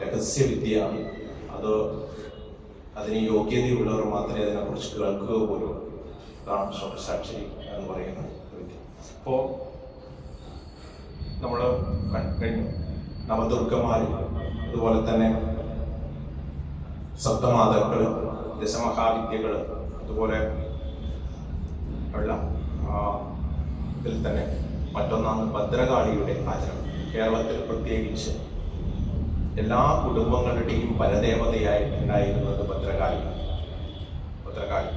രഹസ്യവിദ്യയാണ്. അതിന് യോഗ്യതയുള്ളവർ മാത്രമേ അതിനെക്കുറിച്ച് കേൾക്കുക പോലും. അതാണ് ഷോഡശാക്ഷരി എന്ന് പറയുന്ന വിദ്യ. അപ്പോൾ നമ്മൾ കഴിഞ്ഞു നവദുർഗമാര്, അതുപോലെ തന്നെ സപ്തമാതാക്കൾ, ദശമഹാവിദ്യകൾ, അതുപോലെ ഉള്ള ഇതിൽ തന്നെ മറ്റൊന്നാണ് ഭദ്രകാളിയുടെ ആചരണം. കേരളത്തിൽ പ്രത്യേകിച്ച് എല്ലാ കുടുംബങ്ങളുടെയും പരദേവതയായിട്ടുണ്ടായിരുന്നത് ഭദ്രകാളി.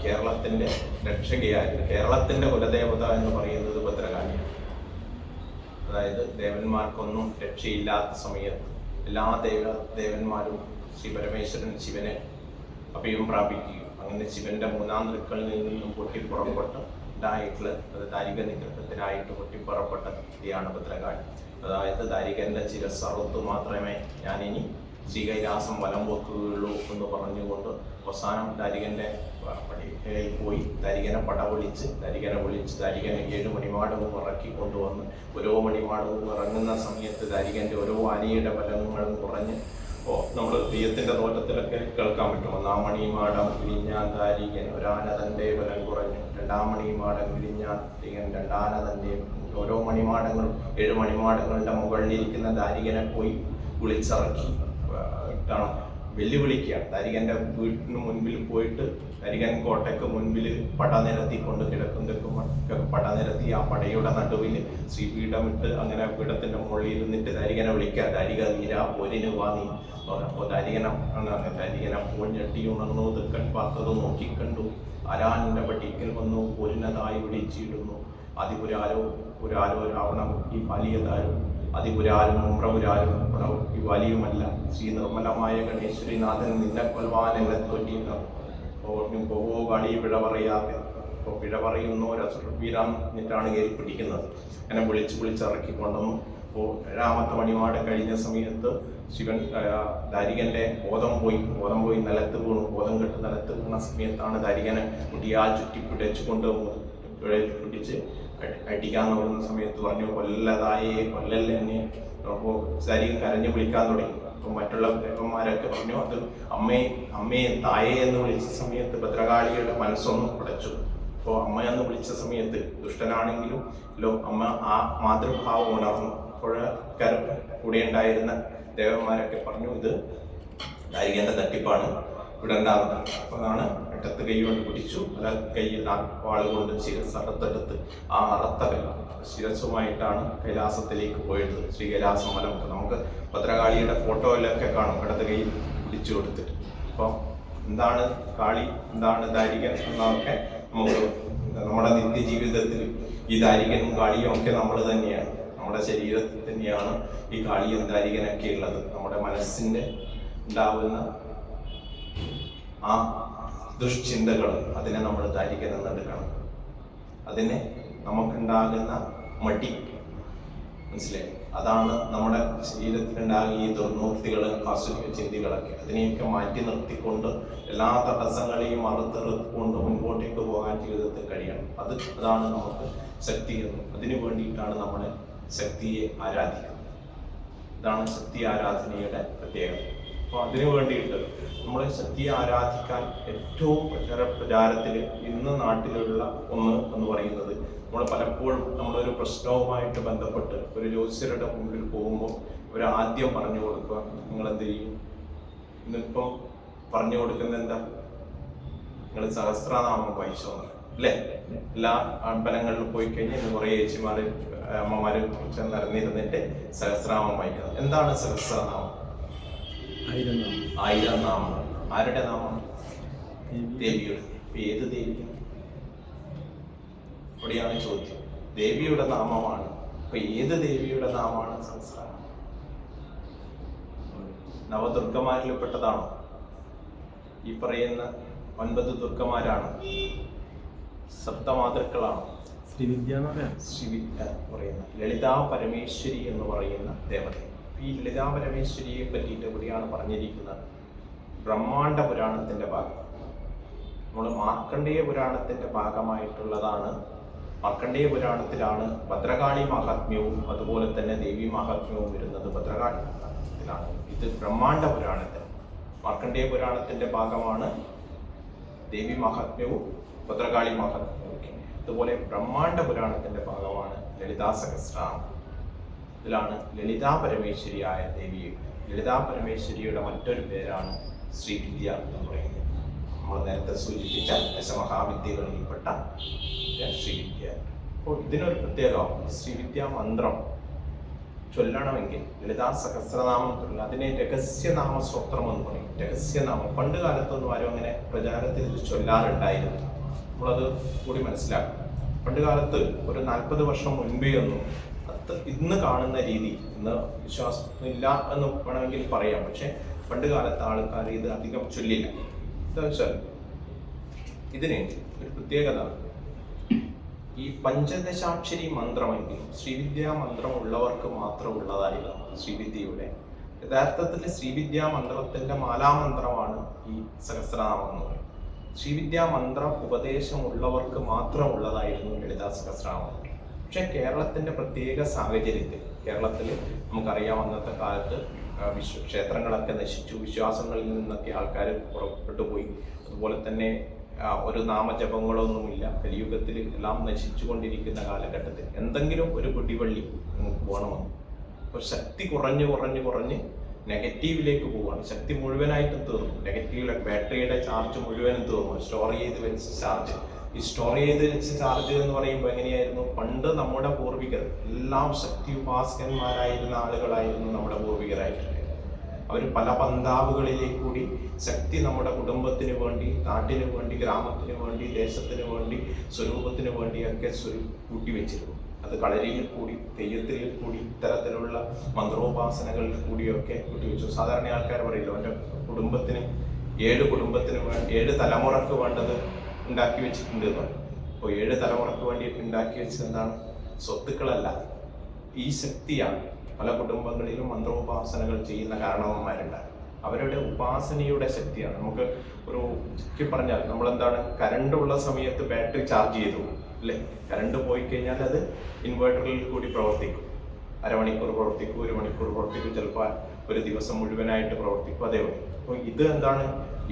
കേരളത്തിൻ്റെ രക്ഷകയായിരുന്നു. കേരളത്തിൻ്റെ കുലദേവത എന്ന് പറയുന്നത് ഭദ്രകാളിയാണ്. അതായത് ദേവന്മാർക്കൊന്നും രക്ഷയില്ലാത്ത സമയത്ത് എല്ലാ ദേവന്മാരും ശ്രീ പരമേശ്വരൻ ശിവനെ അഭയം പ്രാപിക്കുകയും അങ്ങനെ ശിവന്റെ മൂന്നാം തൃക്കളിൽ നിന്നും പൊട്ടിപ്പുറപ്പെട്ട് ഉണ്ടായിട്ടുള്ള ദാരിക നിഗ്രഹത്തിനായിട്ട് പൊട്ടിപ്പുറപ്പെട്ട വ്യക്തിയാണ് ഭദ്രകാളി. അതായത് ദാരികന്റെ ചിരസറുത്ത് മാത്രമേ ഞാനിനി ശ്രീകൈലാസം വലം വെക്കുകയുള്ളൂ എന്ന് പറഞ്ഞുകൊണ്ട് അവസാനം ദാരികന്റെ പോയി ദാരികനെ വിളിച്ച് ദാരികനെ 7 മണിമാടവും ഇറക്കി കൊണ്ടുവന്ന് ഓരോ മണിമാടവും ഇറങ്ങുന്ന സമയത്ത് ദാരികന്റെ ഓരോ ആനയുടെ ബലങ്ങളും കുറഞ്ഞ് നമ്മൾ തെയ്യത്തിന്റെ തോറ്റത്തിലൊക്കെ കേൾക്കാൻ പറ്റും. 1-ാം മണിമാടം വിരിഞ്ഞാൻ ദാരികൻ ഒരാന തന്റെ ബലം കുറഞ്ഞു, 2-ാം മണിമാടം വിരിഞ്ഞാൻ ദാരികൻ 2 ആന തന്റെ. ഓരോ മണിമാടങ്ങളും 7 മണിമാടങ്ങളുടെ മുകളിലിരിക്കുന്ന ദാരികനെ പോയി വിളിച്ചിറക്കി ഇട്ടാണ് വെല്ലുവിളിക്കുകയാണ്. ദാരികന്റെ വീട്ടിന് മുൻപിൽ പോയിട്ട് ദാരികൻ കോട്ടയ്ക്ക് മുൻപിൽ പട നിരത്തിക്കൊണ്ട് കിടക്കും പടനിരത്തി ആ പടയുടെ നടുവിൽ ശ്രീപീഠമിട്ട് അങ്ങനെ പീഠത്തിന്റെ മുകളിൽ ഇരുന്നിട്ട് ദാരികനെ വിളിക്കുക. ദാരിക വീര പോരിന് വാങ്ങി. അപ്പോൾ ദാരികനെ പോഞ്ഞെട്ടി ഉണർന്നു, തെക്കൻ പാർത്തത് നോക്കിക്കണ്ടു, ആരാന്റെ പട്ടിക്കൽ വന്നു പോരിനതായി വിളിച്ചിടുന്നു. അതിപുരാലോ രാവണം ഈ വലിയതാരും, അതിപുരാലും ഉമ്രപുരാലും ഈ വലിയുമല്ല, ശ്രീ നിർമ്മലമായ ഗണേശ്വരിനാഥൻ നിന്നെ കൊൽവാനെന്നെ തോറ്റിയില്ല. പോവോ കളി പിഴ പറയാതെ. അപ്പോൾ പിഴ പറയുന്നോരസുരവീരാൻ എന്നിട്ടാണ് കയറി പിടിക്കുന്നത്. അങ്ങനെ വിളിച്ചിറക്കിക്കൊണ്ടുവന്നു. അപ്പോൾ 7-ാമത്തെ മണിമാട് കഴിഞ്ഞ സമയത്ത് ശിവൻ ദാരികന്റെ ബോധം പോയി നിലത്ത് വീണു. ബോധം കെട്ട് നിലത്ത് വീണ സമയത്താണ് ദാരികനെ കുട്ടിയാൽ ചുറ്റി പിടിച്ച് അടിക്കാൻ തുടങ്ങുന്ന സമയത്ത് പറഞ്ഞു, കൊല്ലല്ലേ എന്നെ. അപ്പോൾ ദാരികൻ കരഞ്ഞു വിളിക്കാൻ തുടങ്ങി. അപ്പോൾ മറ്റുള്ള ദേവന്മാരൊക്കെ പറഞ്ഞു, അത് അമ്മയെ തായേ എന്ന് വിളിച്ച സമയത്ത് ഭദ്രകാളിയുടെ മനസ്സൊന്നും പടച്ചു. അപ്പോൾ അമ്മയെന്ന് വിളിച്ച സമയത്ത് ദുഷ്ടനാണെങ്കിലും അമ്മ ആ മാതൃഭാവം ഉണർന്നു. അപ്പോൾ കൂടെ ഉണ്ടായിരുന്ന ദേവന്മാരൊക്കെ പറഞ്ഞു, ഇത് ദാരികന്റെ തട്ടിപ്പാണ്, വിടണ്ടാവുന്നത്. അപ്പോൾ അതാണ് ഇടത്ത് കൈ കൊണ്ട് പിടിച്ചു, കൈയിൽ വാളുകൊണ്ട് ശിരസ്സറുത്തെടുത്ത് ആ അറുത്ത ശിരസ്സുമായിട്ടാണ് കൈലാസത്തിലേക്ക് പോയത്. ശ്രീ കൈലാസം വലം നമുക്ക് ഭദ്രകാളിയുടെ ഫോട്ടോയിലൊക്കെ കാണും, ഇടത്ത് കൈ പിടിച്ചു കൊടുത്തിട്ട്. അപ്പം എന്താണ് കാളി, എന്താണ് ദാരികൻ എന്നൊക്കെ നമുക്ക് നമ്മുടെ നിത്യജീവിതത്തിൽ ഈ ദാരികനും കാളിയും ഒക്കെ നമ്മൾ തന്നെയാണ്. നമ്മുടെ ശരീരത്തിൽ തന്നെയാണ് ഈ കാളിയും ദാരികനൊക്കെ ഉള്ളത്. നമ്മുടെ മനസ്സിൻ്റെ ഉണ്ടാവുന്ന ആ ദുഷ്ചിന്തകൾ, അതിനെ നമ്മൾ ദാരികൻ എന്നെടുക്കണം. അതിനെ നമുക്കുണ്ടാകുന്ന മടി, മനസ്സിലായി, അതാണ് നമ്മുടെ ശരീരത്തിലുണ്ടാകുന്ന ഈ ദുർനൂർത്തികൾ, ആസുരിക ചിന്തകളൊക്കെ. അതിനെയൊക്കെ മാറ്റി നിർത്തിക്കൊണ്ട് എല്ലാ തടസ്സങ്ങളെയും അറുത്തെറുത്തുകൊണ്ട് മുൻപോട്ടേക്ക് പോകാൻ ജീവിതത്തിൽ കഴിയണം. അതാണ് നമുക്ക് ശക്തി എന്ന്. അതിനു വേണ്ടിയിട്ടാണ് നമ്മൾ ശക്തിയെ ആരാധിക്കുന്നത്. ഇതാണ് ശക്തി ആരാധനയുടെ പ്രത്യേകത. അപ്പോൾ അതിനു വേണ്ടിയിട്ട് നമ്മൾ ശക്തിയെ ആരാധിക്കാൻ ഏറ്റവും പ്രചാരത്തിൽ ഇന്ന് നാട്ടിലുള്ള ഒന്ന് എന്ന് പറയുന്നത്, നമ്മൾ പലപ്പോഴും നമ്മളൊരു പ്രശ്നവുമായിട്ട് ബന്ധപ്പെട്ട് ഒരു ജ്യോത്സ്യരുടെ മുമ്പിൽ പോകുമ്പോൾ അവർ ആദ്യം പറഞ്ഞു കൊടുക്കുക, നിങ്ങൾ എന്ത് ചെയ്യും? ഇന്നിപ്പം പറഞ്ഞു കൊടുക്കുന്നത് എന്താ? നിങ്ങൾ സഹസ്രനാമം വായിച്ചോ അല്ലേ? എല്ലാ അമ്പലങ്ങളിലും പോയി കഴിഞ്ഞാൽ ഇന്ന് കുറേ ചേച്ചിമാർ അമ്മമാര് കുറച്ച് നിരന്നിരുന്നിട്ട് സഹസ്രനാമം വായിക്കുന്നത്. എന്താണ് സഹസ്രനാമം? 1000 നാമം. ആരുടെ നാമം? ദേവിയുടെ. ഏത് ദേവി? അവിടെയാണ് ചോദ്യം. ദേവിയുടെ നാമമാണ്. അപ്പൊ ഏത് ദേവിയുടെ നാമമാണ് സഹസ്രനാമം? നവദുർഗമാരിൽപ്പെട്ടതാണോ? ഈ പറയുന്ന 9 ദുർഗമാരാണ്? സപ്തമാതൃക്കളാണ്? ശ്രീവിദ്യ പറയുന്ന ലളിതാ പരമേശ്വരി എന്ന് പറയുന്ന ദേവത. ഈ ലളിതാ പരമേശ്വരിയെ പറ്റിയിട്ട് എവിടെയാണ് പറഞ്ഞിരിക്കുന്നത്? ബ്രഹ്മാണ്ഡ പുരാണത്തിന്റെ ഭാഗം. നമ്മൾ മാർക്കണ്ഡേയ പുരാണത്തിന്റെ ഭാഗമായിട്ടുള്ളതാണ്. മാർക്കണ്ഡേയ പുരാണത്തിലാണ് ഭദ്രകാളി മഹാത്മ്യവും അതുപോലെ തന്നെ ദേവി മഹാത്മ്യവും വരുന്നത്. ഭദ്രകാളി ഭാഗത്തിലാണ്. ഇത് ബ്രഹ്മാണ്ഡ പുരാണത്തിൽ, മാർക്കണ്ഡേയ പുരാണത്തിന്റെ ഭാഗമാണ് ദേവി മഹാത്മ്യവും ഭദ്രകാളി മഹാത്മ്യവും ഒക്കെ. അതുപോലെ ബ്രഹ്മാണ്ഡ പുരാണത്തിന്റെ ഭാഗമാണ് ലളിതാ സഹസ്രനാമം. ഇതിലാണ് ലളിതാ പരമേശ്വരിയായ ദേവിയെ. ലളിതാ പരമേശ്വരിയുടെ മറ്റൊരു പേരാണ് ശ്രീവിദ്യ എന്ന് പറയുന്നത്. നമ്മൾ നേരത്തെ സൂചിപ്പിച്ച ദശമഹാവിദ്യകളിൽപ്പെട്ട ശ്രീവിദ്യ. അപ്പോൾ ഇതിനൊരു പ്രത്യേകമാണ്. ശ്രീവിദ്യ മന്ത്രം ചൊല്ലണമെങ്കിൽ ലളിതാ സഹസ്രനാമം ചൊല്ലണം. അതിനെ രഹസ്യനാമ സ്തോത്രം എന്ന് പറയും. രഹസ്യനാമം പണ്ട് കാലത്തൊന്നും ആരും അങ്ങനെ പ്രചാരത്തിൽ ഇത് ചൊല്ലാറുണ്ടായിരുന്നു. നമ്മളത് കൂടി മനസ്സിലാക്കും. പണ്ട് കാലത്ത് ഒരു 40 വർഷം മുൻപേ ഒന്നും ഇന്ന് കാണുന്ന രീതി, ഇന്ന് വിശ്വാസമില്ല എന്ന് വേണമെങ്കിൽ പറയാം. പക്ഷെ പണ്ട് കാലത്ത് ആൾക്കാർ ഇത് അധികം ചൊല്ലില്ല. എന്താ വെച്ചാൽ ഇതിന് ഒരു പ്രത്യേകത, ഈ പഞ്ചദശാക്ഷരി മന്ത്രമെങ്കിലും ശ്രീവിദ്യാ മന്ത്രം ഉള്ളവർക്ക് മാത്രം ഉള്ളതായിരുന്നു ശ്രീവിദ്യയുടെ. യഥാർത്ഥത്തിൽ ശ്രീവിദ്യാ മന്ത്രത്തിന്റെ മാലാമന്ത്രമാണ് ഈ സഹസ്രനാമം എന്ന് പറയുന്നത്. ശ്രീവിദ്യാ മന്ത്ര ഉപദേശം ഉള്ളവർക്ക് മാത്രം ഉള്ളതായിരുന്നു ലളിതാ സഹസ്രനാമം. പക്ഷെ കേരളത്തിന്റെ പ്രത്യേക സാഹചര്യത്തിൽ, കേരളത്തിൽ നമുക്കറിയാം അന്നത്തെ കാലത്ത് ക്ഷേത്രങ്ങളൊക്കെ നശിച്ചു, വിശ്വാസങ്ങളിൽ നിന്നൊക്കെ ആൾക്കാർ പുറപ്പെട്ടു പോയി. അതുപോലെ തന്നെ ഒരു നാമജപങ്ങളൊന്നുമില്ല. കലിയുഗത്തിൽ എല്ലാം നശിച്ചുകൊണ്ടിരിക്കുന്ന കാലഘട്ടത്തിൽ എന്തെങ്കിലും ഒരു പിടിവള്ളി നമുക്ക് പോകണമെന്ന്. അപ്പോൾ ശക്തി കുറഞ്ഞ് നെഗറ്റീവിലേക്ക് പോവുകയാണ്. ശക്തി മുഴുവനായിട്ടും തീർന്നു. നെഗറ്റീവിലെ ബാറ്ററിയുടെ ചാർജ് മുഴുവനും തീർന്നു. സ്റ്റോർ ചെയ്ത് വെച്ച ചാർജ്, ഈ സ്റ്റോർ ചെയ്ത് വെച്ച ചാർജ് എന്ന് പറയുമ്പോൾ എങ്ങനെയായിരുന്നു? പണ്ട് നമ്മുടെ പൂർവികർ എല്ലാം ശക്തി ഉപാസകന്മാരായിരുന്ന ആളുകളായിരുന്നു നമ്മുടെ പൂർവികരായിട്ടുള്ളത്. അവർ പല പന്താവുകളിലേക്ക് കൂടി ശക്തി നമ്മുടെ കുടുംബത്തിന് വേണ്ടി, നാട്ടിന് വേണ്ടി, ഗ്രാമത്തിന് വേണ്ടി, ദേശത്തിന് വേണ്ടി, സ്വരൂപത്തിന് വേണ്ടിയൊക്കെ കൂട്ടി വെച്ചിരുന്നു. അത് കളരിയിൽ കൂടി, തെയ്യത്തിൽ കൂടി, ഇത്തരത്തിലുള്ള മന്ത്രോപാസനകളിൽ കൂടിയൊക്കെ കൂട്ടിവെച്ചു. സാധാരണ ആൾക്കാർ പറയില്ല, അവൻ്റെ കുടുംബത്തിന് 7 തലമുറക്ക് വേണ്ടത് ഉണ്ടാക്കി വെച്ചിട്ടുണ്ട് എന്ന് പറയും. അപ്പോൾ 7 തലമുറക്ക് വേണ്ടിയിട്ട് ഉണ്ടാക്കി വെച്ചത് എന്താണ്? സ്വത്തുക്കളല്ല, ഈ ശക്തിയാണ്. പല കുടുംബങ്ങളിലും മന്ത്രോപാസനകൾ ചെയ്യുന്ന കാരണവന്മാരുണ്ട്. അവരുടെ ഉപാസനയുടെ ശക്തിയാണ്. നമുക്ക് ഒരു ചുരുക്കി പറഞ്ഞാൽ നമ്മളെന്താണ്, കറണ്ട് ഉള്ള സമയത്ത് ബാറ്ററി ചാർജ് ചെയ്തു അല്ലേ? കറണ്ട് പോയി കഴിഞ്ഞാൽ അത് ഇൻവേർട്ടറിൽ കൂടി പ്രവർത്തിക്കും. അരമണിക്കൂർ പ്രവർത്തിക്കും, 1 മണിക്കൂർ പ്രവർത്തിക്കും, ചിലപ്പോൾ ഒരു ദിവസം മുഴുവനായിട്ട് പ്രവർത്തിക്കും. അതേപോലെ അപ്പോൾ ഇത് എന്താണ്,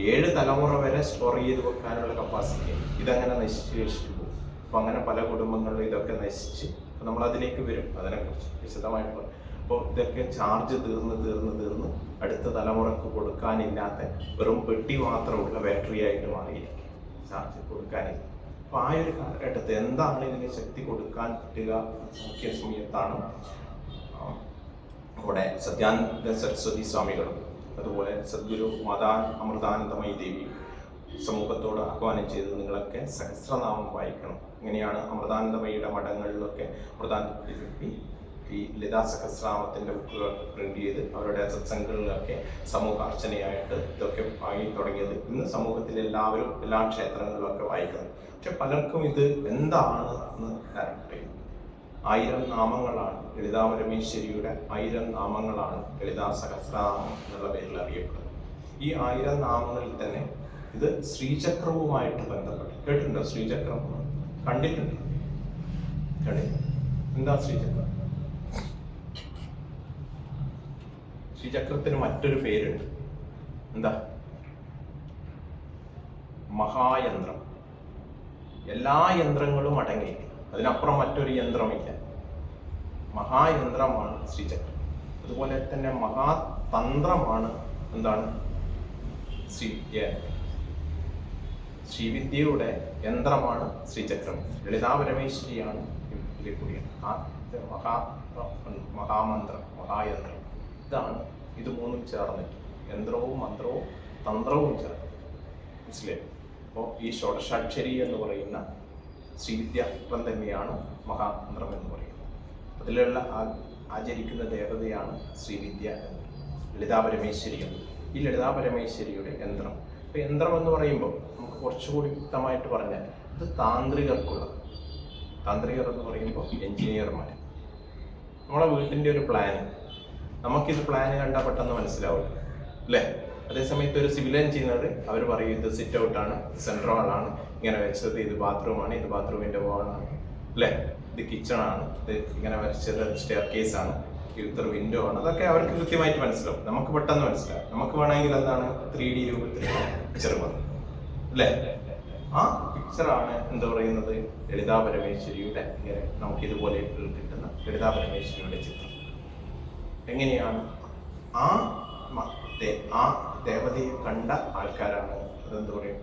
7 തലമുറ വരെ സ്റ്റോർ ചെയ്ത് വെക്കാനുള്ള കപ്പാസിറ്റി. ഇതങ്ങനെ നശിച്ചു പോകും. അപ്പോൾ അങ്ങനെ പല കുടുംബങ്ങളിലും ഇതൊക്കെ നശിച്ച് നമ്മളതിലേക്ക് വരും. അതിനെക്കുറിച്ച് വിശദമായിട്ട് പറയും. അപ്പോൾ ഇതൊക്കെ ചാർജ് തീർന്ന് അടുത്ത തലമുറക്ക് കൊടുക്കാനില്ലാത്ത വെറും പെട്ടി മാത്രമുള്ള ബാറ്ററി ആയിട്ട് മാറിയിരിക്കും, ചാർജ് കൊടുക്കാനില്ല. അപ്പോൾ ആ ഒരു കാലഘട്ടത്തിൽ എന്താണ് ഇതിന് ശക്തി കൊടുക്കാൻ പറ്റുക? മുഖ്യ സമയത്താണ് ഇവിടെ സത്യാനന്ദ സരസ്വതി സ്വാമികളും അതുപോലെ സദ്ഗുരു മാതാ അമൃതാനന്ദമയി ദേവിയും സമൂഹത്തോട് ആഹ്വാനം ചെയ്ത് നിങ്ങളൊക്കെ സഹസ്രനാമം വായിക്കണം. ഇങ്ങനെയാണ് അമൃതാനന്ദമയിയുടെ മഠങ്ങളിലൊക്കെ ഈ ലളിതാ സഹസ്രനാമത്തിന്റെ ബുക്കുകൾ പ്രിന്റ് ചെയ്ത് അവരുടെ സത്സംഗങ്ങളിലൊക്കെ സമൂഹാർച്ചനയായിട്ട് ഇതൊക്കെ ആയി തുടങ്ങിയത്. ഇന്ന് സമൂഹത്തിൽ എല്ലാവരും എല്ലാ ക്ഷേത്രങ്ങളിലൊക്കെ വായിക്കുന്നത്. പക്ഷെ പലർക്കും ഇത് എന്താണ് എന്ന് അറിയില്ല. 1000 നാമങ്ങളാണ് ലളിതാ പരമേശ്വരിയുടെ 1000 നാമങ്ങളാണ് ലളിതാ സഹസ്രനാമം എന്നുള്ള പേരിൽ അറിയപ്പെടുന്നത്. ഈ 1000 നാമങ്ങളിൽ തന്നെ ഇത് ശ്രീചക്രവുമായിട്ട് ബന്ധപ്പെട്ട് കേട്ടിട്ടുണ്ടോ? ശ്രീചക്രം കണ്ടിട്ടുണ്ട്? എന്താ ശ്രീചക്രം? ശ്രീചക്രത്തിന് മറ്റൊരു പേരുണ്ട്. എന്താ? മഹായന്ത്രം. എല്ലാ യന്ത്രങ്ങളും അടങ്ങി, അതിനപ്പുറം മറ്റൊരു യന്ത്രമില്ല. മഹായന്ത്രമാണ് ശ്രീചക്രം. അതുപോലെ തന്നെ മഹാതന്ത്രമാണ് എന്താണ്? ശ്രീവിദ്യ. ശ്രീവിദ്യയുടെ യന്ത്രമാണ് ശ്രീചക്രം. ലളിതാ പരമേശ്വരിയാണ് ഇതിലെ കൂടിയാണ്. മഹാമന്ത്രം, മഹായന്ത്രം, ഇതാണ്. ഇത് മൂന്നും ചേർന്നിട്ട് യന്ത്രവും മന്ത്രവും തന്ത്രവും ചേർന്ന് മനസ്സിലായി. അപ്പോൾ ഈ ഷോഡശാക്ഷരി എന്ന് പറയുന്ന ശ്രീവിദ്യാത്വം തന്നെയാണ് മഹാമന്ത്രം എന്ന് പറയുന്നത്. അതിലുള്ള ആചരിക്കുന്ന ദേവതയാണ് ശ്രീവിദ്യ എന്ന്, ലളിതാ പരമേശ്വരി എന്ന്. ഈ ലളിതാ പരമേശ്വരിയുടെ യന്ത്രം. അപ്പോൾ യന്ത്രം എന്ന് പറയുമ്പോൾ നമുക്ക് കുറച്ചുകൂടി വ്യക്തമായിട്ട് പറഞ്ഞാൽ ഇത് താന്ത്രികർക്കുള്ളത്. താന്ത്രികർ എന്ന് പറയുമ്പോൾ എഞ്ചിനീയർമാർ. നമ്മളെ വീട്ടിൻ്റെ ഒരു പ്ലാന്, നമുക്കിത് പ്ലാന് കണ്ടാൽ പെട്ടെന്ന് മനസ്സിലാവില്ല അല്ലേ? അതേസമയത്ത് ഒരു സിവിൽ എഞ്ചിനീയർ അവർ പറയും ഇത് സിറ്റ് ഔട്ടാണ്, സെൻട്രൽ ഹാളാണ്, ഇങ്ങനെ വെച്ചത് ഇത് ബാത്റൂമാണ്, ഇത് ബാത്റൂമിൻ്റെ വാളാണ് അല്ലേ, ഇത് കിച്ചണാണ്, ഇത് ഇങ്ങനെ വരച്ചത് സ്റ്റെയർ കേസാണ്. ഇത്ര വിൻഡോ ആണ്, അതൊക്കെ അവർക്ക് കൃത്യമായിട്ട് മനസ്സിലാവും. നമുക്ക് പെട്ടെന്ന് മനസ്സിലാവും. നമുക്ക് വേണമെങ്കിൽ എന്താണ് 3D രൂപത്തിൽ പിക്ചർ വന്നു അല്ലേ? ആ പിക്ചറാണ് എന്താ പറയുന്നത്, ലളിതാ പരമേശ്വരിയുടെ ഇങ്ങനെ നമുക്ക് ഇതുപോലെ കിട്ടുന്ന ലളിതാ പരമേശ്വരിയുടെ ചിത്രം. എങ്ങനെയാണ് ആ ദേവതയെ കണ്ട ആൾക്കാരാണ് അതെന്താ പറയുക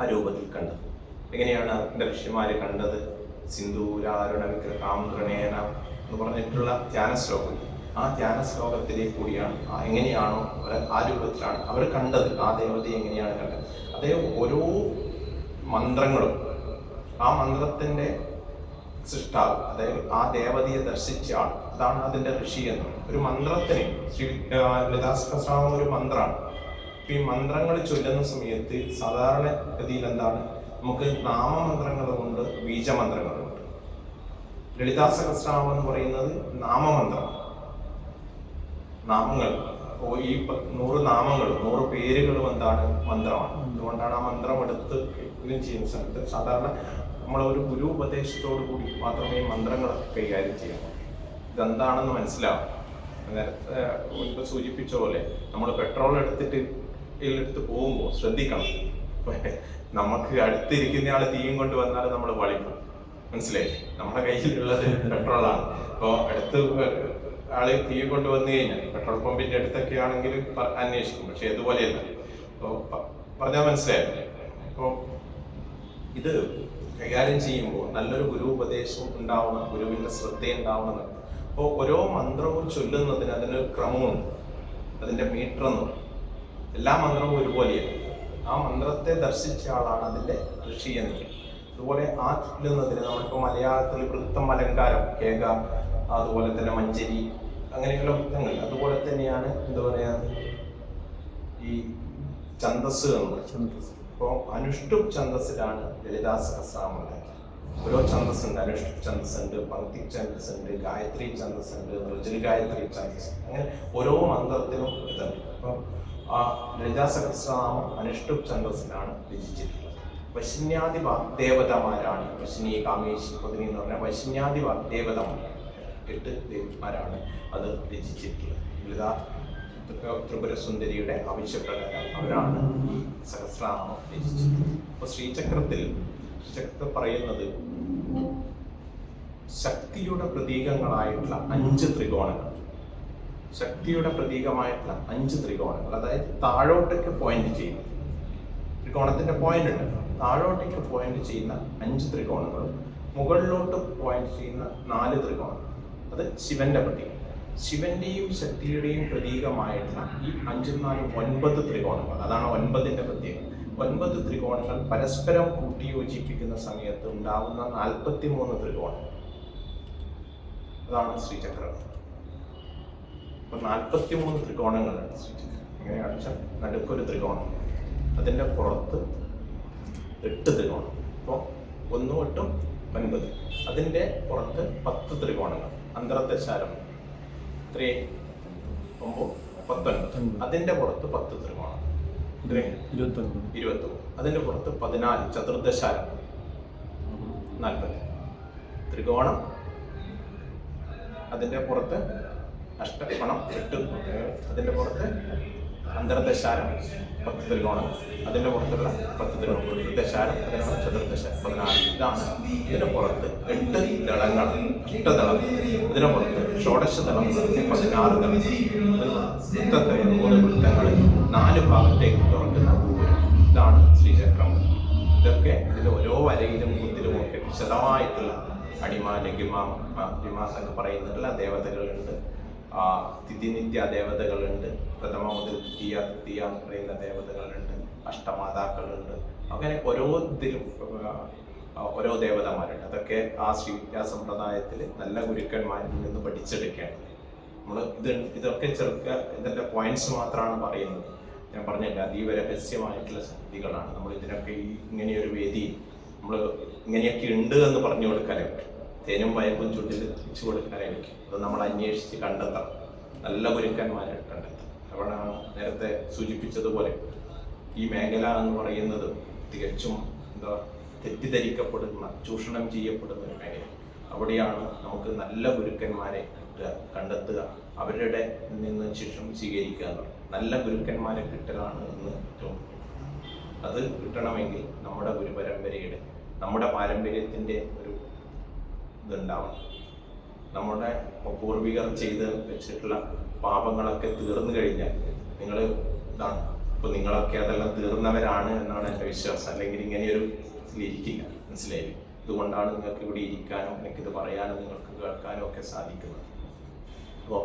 ആ രൂപത്തിൽ കണ്ടത്. എങ്ങനെയാണ് അതിൻ്റെ ഋഷിമാര് കണ്ടത്? സിന്ദൂരാരുണ വിഗ്രഹാം തൃണേന എന്ന് പറഞ്ഞിട്ടുള്ള ധ്യാന ശ്ലോകം, ആ ധ്യാന ശ്ലോകത്തിലേക്ക് കൂടിയാണ് എങ്ങനെയാണോ ആ രൂപത്തിലാണ് അവർ കണ്ടത്. ആ ദേവതയെ എങ്ങനെയാണ് കണ്ടത്? അതേ ഓരോ മന്ത്രങ്ങളും ആ മന്ത്രത്തിന്റെ സൃഷ്ടാവ്, അതായത് ആ ദേവതയെ ദർശിച്ച ആൾ, അതാണ് അതിന്റെ ഋഷി എന്ന്. ഒരു മന്ത്രത്തിന് ലളിതാ സഹസ്രനാമം ഒരു മന്ത്രമാണ്. ഈ മന്ത്രങ്ങൾ ചൊല്ലുന്ന സമയത്ത് സാധാരണ ഗതിയിൽ എന്താണ്, നമുക്ക് നാമമന്ത്രങ്ങളുമുണ്ട്, ബീജമന്ത്രങ്ങളുമുണ്ട്. ലളിതാ സഹസ്രനാമം എന്ന് പറയുന്നത് നാമമന്ത്രമാണ്. നാമങ്ങൾ ഈ 100 നാമങ്ങളും 100 പേരുകളും എന്താണ് മന്ത്രമാണ്. അതുകൊണ്ടാണ് ആ മന്ത്രം എടുത്ത് ചെയ്യുന്ന സമയത്ത് സാധാരണ നമ്മളൊരു ഗുരു ഉപദേശത്തോടു കൂടി മാത്രമേ മന്ത്രങ്ങളൊക്കെ കൈകാര്യം ചെയ്യാൻ. ഇതെന്താണെന്ന് മനസ്സിലാവും. നേരത്തെ മുൻപ് സൂചിപ്പിച്ച പോലെ നമ്മൾ പെട്രോൾ എടുത്ത് പോകുമ്പോൾ ശ്രദ്ധിക്കണം. നമുക്ക് അടുത്തിരിക്കുന്ന ആള് തീയും കൊണ്ട് വന്നാൽ നമ്മൾ വളിക്കും, മനസ്സിലായി? നമ്മുടെ കയ്യിലുള്ളത് പെട്രോളാണ്. അപ്പോൾ അടുത്ത് ആള് തീയും കൊണ്ട് വന്നു കഴിഞ്ഞാൽ പെട്രോൾ പമ്പിന്റെ അടുത്തൊക്കെ ആണെങ്കിൽ അന്വേഷിക്കും. പക്ഷെ ഇതുപോലെയല്ല. അപ്പോൾ പറഞ്ഞാൽ മനസ്സിലായില്ലേ? അപ്പോൾ ഇത് കൈകാര്യം ചെയ്യുമ്പോൾ നല്ലൊരു ഗുരു ഉപദേശം ഉണ്ടാവണം, ഗുരുവിന്റെ ശ്രദ്ധ ഉണ്ടാവണം. അപ്പോൾ ഓരോ മന്ത്രവും ചൊല്ലുന്നതിന് അതിനൊരു ക്രമമുണ്ട്, അതിന്റെ മീറ്റർ എന്ന് പറയും. എല്ലാ മന്ത്രവും ഒരുപോലെയല്ല. ആ മന്ത്രത്തെ ദർശിച്ച ആളാണ് അതിന്റെ ഋഷി എന്ന് പറയും. അതുപോലെ ആ ചൊല്ലുന്നതിന് നമ്മളിപ്പോൾ മലയാളത്തിൽ വൃത്തം, അലങ്കാരം, കേക, അതുപോലെ തന്നെ മഞ്ചരി, അങ്ങനെയുള്ള വൃത്തങ്ങൾ. അതുപോലെ തന്നെയാണ് എന്താ പറയാ ഈ ഛന്ദസ് എന്ന് പറയും. അപ്പോൾ അനുഷ്ടുപ് ഛന്ദസ്സിലാണ് ലളിതാ സഹസ്രനാമം ഉണ്ടാക്കിയത്. ഓരോ ഛന്ദസ് ഉണ്ട്. അനുഷ്ടുപ് ഛന്ദസ് ഉണ്ട്, പങ്ക്തി ഛന്ദസ് ഉണ്ട്, ഗായത്രി ഛന്ദസ് ഉണ്ട്, ഋജുൽ ഗായത്രി ഛന്ദസ്, അങ്ങനെ ഓരോ മന്ത്രത്തിനും ഇതുണ്ട്. അപ്പം ആ ലളിതാ സഹസ്രനാമം അനുഷ്ടുപ് ഛന്ദസ്സിലാണ് രചിച്ചിട്ടുള്ളത്. വൈഷ്ണ്യാദി വാഗ്ദേവതമാരാണ്, വൈഷ്ണി, കാമേശി, പത്നി എന്ന് പറഞ്ഞാൽ വൈഷ്ണ്യാദി വാഗ്ദേവതമാരാണ്, 8 ദേവിമാരാണ് അത് രചിച്ചിട്ടുള്ളത്. ലളിതാ ത്രിപുരസുന്ദരിയുടെ ആവശ്യപ്രകാരം അവരാണ് ഈ സഹസ്രനാമം രചിച്ചിട്ടുള്ളത്. അപ്പൊ ശ്രീചക്രത്തിൽ പറയുന്നത് ശക്തിയുടെ പ്രതീകങ്ങളായിട്ടുള്ള 5 ത്രികോണങ്ങൾ, ശക്തിയുടെ പ്രതീകമായിട്ടുള്ള 5 ത്രികോണങ്ങൾ, അതായത് താഴോട്ടേക്ക് പോയിന്റ് ചെയ്യുന്ന ത്രികോണത്തിന്റെ പോയിന്റ് ഉണ്ട്. താഴോട്ടേക്ക് പോയിന്റ് ചെയ്യുന്ന 5 ത്രികോണങ്ങളും മുകളിലോട്ട് പോയിന്റ് ചെയ്യുന്ന 4 ത്രികോണങ്ങൾ, അത് ശിവന്റെ പ്രതീകം. ശിവന്റെയും ശക്തിയുടെയും പ്രതീകമായിട്ടുള്ള ഈ 5 4 9 ത്രികോണങ്ങൾ, അതാണ് 9ന്റെ പ്രത്യേകത. 9 ത്രികോണങ്ങൾ പരസ്പരം കൂട്ടിയോജിപ്പിക്കുന്ന സമയത്ത് ഉണ്ടാവുന്ന 43 ത്രികോണങ്ങൾ, അതാണ് ശ്രീചക്രം. അപ്പൊ 43 ത്രികോണങ്ങളാണ് ശ്രീചക്രം. എങ്ങനെയാണെന്ന് വെച്ചാൽ നടുക്കൊരു ത്രികോണം, അതിന്റെ പുറത്ത് 8 ത്രികോണം. അപ്പോൾ 1 8 9, അതിന്റെ പുറത്ത് 10 ത്രികോണങ്ങൾ, അന്തർദശാരം 3 9 19, അതിന്റെ പുറത്ത് 10 ത്രികോണം 21, അതിന്റെ പുറത്ത് 14 ചതുർദശാരം 40 ത്രികോണം, അതിന്റെ പുറത്ത് അഷ്ടകോണം 8, അതിന്റെ പുറത്ത് അന്തർദശാരം 10 ത്രികോണം, അതിന്റെ പുറത്തുള്ള 10 ത്രികോണം, ദശാരം, അതിനുള്ള ചതുർദശാരം 14. ഇതാണ് ഇതിന്റെ പുറത്ത് 8 ദളങ്ങൾ, അഷ്ടദളം, ഇതിന്റെ പുറത്ത് ഷോഡശദളം 16 ദളം, 3 വൃത്തങ്ങൾ, 4 ഭാഗത്തേക്ക് തുറക്കുന്ന ഗോപുരം. ഇതാണ് ശ്രീചക്രം. ഇതൊക്കെ ഇതിൽ ഓരോ വരയിലും കുത്തിലും ഒക്കെ വിശദമായിട്ടുള്ള അടിമ, ലഘിമ, മധ്യമ എന്നൊക്കെ പറയുന്നിട്ടുള്ള ദേവതകളുണ്ട്. തിഥിനിത്യ ദേവതകളുണ്ട്, പ്രഥമ മുതൽ തൃതീയ എന്ന് പറയുന്ന ദേവതകളുണ്ട്, അഷ്ടമാതാക്കളുണ്ട്. അങ്ങനെ ഓരോത്തിലും ഓരോ ദേവതമാരുണ്ട്. അതൊക്കെ ആ ശ്രീവിദ്യാ സമ്പ്രദായത്തിൽ നല്ല ഗുരുക്കന്മാരിൽ നിന്ന് പഠിച്ചെടുക്കുകയാണ് നമ്മൾ. ഇതൊക്കെ ഇതിന്റെ പോയിന്റ്സ് മാത്രമാണ് പറയുന്നത്. ഞാൻ പറഞ്ഞില്ല, അതീവ രഹസ്യമായിട്ടുള്ള ശക്തികളാണ്. നമ്മൾ ഇതിനൊക്കെ ഇങ്ങനെയൊരു വേദി നമ്മൾ ഇങ്ങനെയൊക്കെ ഉണ്ട് എന്ന് പറഞ്ഞു കൊടുക്കാനേ പറ്റും. തേനും വയമ്പും ചുണ്ടിൽ തിരിച്ചു കൊടുക്കാനേ പറ്റും. അത് നമ്മൾ അന്വേഷിച്ച് കണ്ടെത്തണം, നല്ല ഗുരുക്കന്മാരെ കണ്ടെത്തണം. അവിടെയാണ് നേരത്തെ സൂചിപ്പിച്ചതുപോലെ ഈ മേഖല എന്ന് പറയുന്നത് തികച്ചും തെറ്റിദ്ധരിക്കപ്പെടുന്ന, ചൂഷണം ചെയ്യപ്പെടുന്ന ഒരു മേഖല. അവിടെയാണ് നമുക്ക് നല്ല ഗുരുക്കന്മാരെ കണ്ടെത്തുക, അവരുടെ നിന്ന് ശിക്ഷണം സ്വീകരിക്കുക എന്ന് പറയും. നല്ല ഗുരുക്കന്മാരെ കിട്ടലാണ് എന്ന് ഏറ്റവും അത് കിട്ടണമെങ്കിൽ നമ്മുടെ ഗുരുപരമ്പരയുടെ നമ്മുടെ പാരമ്പര്യത്തിൻ്റെ ഒരു ഇതുണ്ടാവണം. നമ്മുടെ പൂർവികർ ചെയ്ത് വെച്ചിട്ടുള്ള പാപങ്ങളൊക്കെ തീർന്നു കഴിഞ്ഞാൽ നിങ്ങൾ ഇതാണ് ഇപ്പോൾ നിങ്ങളൊക്കെ അതെല്ലാം തീർന്നവരാണ് എന്നാണ് എൻ്റെ വിശ്വാസം. അല്ലെങ്കിൽ ഇങ്ങനെയൊരു ഇതിലിരിക്കില്ല, മനസ്സിലായില്ലേ? ഇതുകൊണ്ടാണ് നിങ്ങൾക്ക് ഇവിടെ ഇരിക്കാനും എനിക്കിത് പറയാനും നിങ്ങൾക്ക് കേൾക്കാനും ഒക്കെ സാധിക്കുന്നത്. അപ്പോൾ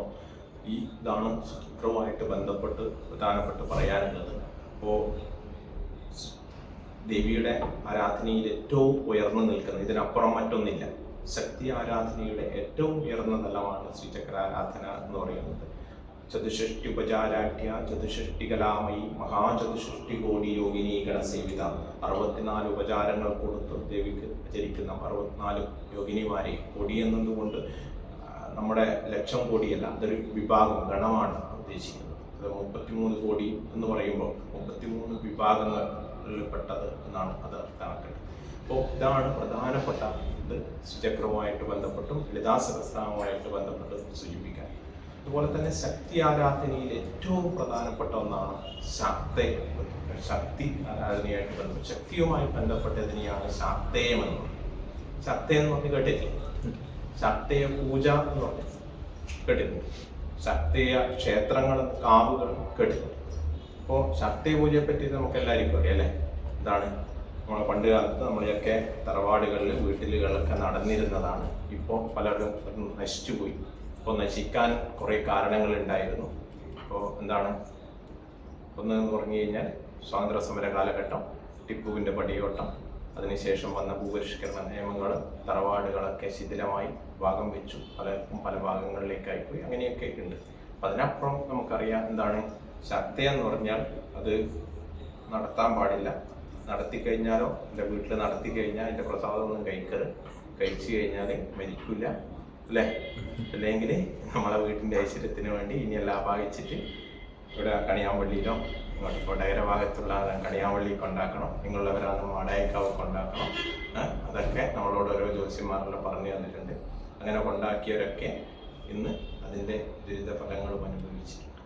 ഇതാണ് ശുക്രവുമായിട്ട് ബന്ധപ്പെട്ട് പ്രധാനപ്പെട്ട് പറയാനുള്ളത്. അപ്പോൾ ദേവിയുടെ ആരാധനയിൽ ഏറ്റവും ഉയർന്നു നിൽക്കുന്നത്, ഇതിനപ്പുറം മറ്റൊന്നില്ല, ശക്തി ആരാധനയുടെ ഏറ്റവും ഉയർന്ന തലമാണ് ശ്രീചക്ര ആരാധന എന്ന് പറയുന്നത്. ചതുഷ്ടി ഉപചാരാഠ്യ ചതുഷ്ടി കലാമയി മഹാചതുഷ്ടി കോടി യോഗിനി ഗണസേവിത. 64 ഉപചാരങ്ങൾ കൊടുത്ത് ദേവിക്ക് ആചരിക്കുന്ന 64 യോഗിനിമാരെ. കോടി എന്നതുകൊണ്ട് നമ്മുടെ ലക്ഷം കോടിയല്ല, അതൊരു വിഭാഗം ഗണമാണ് ഉദ്ദേശിക്കുന്നത്. അത് 33 കോടി എന്ന് പറയുമ്പോൾ 33 വിഭാഗങ്ങളിൽപ്പെട്ടത് എന്നാണ് അത് കണക്കെടുക്കുന്നത്. അപ്പോൾ ഇതാണ് പ്രധാനപ്പെട്ട ഇത് ശ്രീചക്രവുമായിട്ട് ബന്ധപ്പെട്ടും ലളിതാ സഹസ്രനാമവുമായിട്ട് ബന്ധപ്പെട്ട് സൂചിപ്പിക്കാൻ. അതുപോലെ തന്നെ ശക്തി ആരാധനയിൽ ഏറ്റവും പ്രധാനപ്പെട്ട ഒന്നാണ് ശക്തി ആരാധനയായിട്ട് ബന്ധപ്പെട്ട് ശക്തിയുമായി ബന്ധപ്പെട്ടതിനെയാണ് ശാക്തേയം എന്ന് പറയുന്നത്. ശക്തയം എന്ന് പറഞ്ഞ് കേട്ടില്ലേ? ശക്തേയ പൂജ എന്ന് പറഞ്ഞു കേട്ടിട്ടുണ്ട്. ശക്തേയ ക്ഷേത്രങ്ങൾ, കാവുകൾ കേട്ടിട്ടുണ്ട്. അപ്പോൾ ശക്തേയ പൂജയെ പറ്റി നമുക്ക് എല്ലാവർക്കും അറിയാം അല്ലേ? എന്താണ് നമ്മളെ പണ്ട് കാലത്ത് നമ്മളെയൊക്കെ തറവാടുകളിൽ വീട്ടിലുകളൊക്കെ നടന്നിരുന്നതാണ്. ഇപ്പോൾ പലരും നശിച്ചു പോയി. ഇപ്പോൾ നശിക്കാൻ കുറേ കാരണങ്ങളുണ്ടായിരുന്നു. അപ്പോൾ എന്താണ് ഒന്ന് പറഞ്ഞു കഴിഞ്ഞാൽ സ്വാതന്ത്ര്യ സമര കാലഘട്ടം, ടിപ്പുവിൻ്റെ പടിയോട്ടം, അതിനുശേഷം വന്ന ഭൂപരിഷ്കരണ നിയമങ്ങൾ, തറവാടുകളൊക്കെ ശിഥിലമായി ഭാഗം വെച്ചു, പലർക്കും പല ഭാഗങ്ങളിലേക്കായി പോയി, അങ്ങനെയൊക്കെ ഉണ്ട്. അപ്പം അതിനപ്പുറം നമുക്കറിയാം എന്താണ് ശക്തി എന്ന് പറഞ്ഞാൽ അത് നടത്താൻ പാടില്ല. നടത്തിക്കഴിഞ്ഞാലോ എൻ്റെ വീട്ടിൽ നടത്തി കഴിഞ്ഞാൽ എൻ്റെ പ്രസാദമൊന്നും കഴിച്ചു കഴിഞ്ഞാൽ മരിക്കില്ല അല്ലേ? അല്ലെങ്കിൽ നമ്മളെ വീട്ടിൻ്റെ ഐശ്വര്യത്തിന് വേണ്ടി ഇനിയെല്ലാം അപായിച്ചിട്ട് ഇവിടെ കണിയാമ്പള്ളിയിലോ കൊടകര ഭാഗത്തുള്ള കണിയാമ്പള്ളി കൊണ്ടാക്കണം, നിങ്ങളുള്ളവരാണ് മാടായിക്കാവ് കൊണ്ടാക്കണം. അതൊക്കെ നമ്മളോട് ഓരോ ജ്യോത്സ്യന്മാരെല്ലാം പറഞ്ഞു തന്നിട്ടുണ്ട്. അങ്ങനെ കൊണ്ടാക്കിയവരൊക്കെ ഇന്ന് അതിൻ്റെ ദുരിത ഫലങ്ങളും അനുഭവിച്ചിട്ടുണ്ട്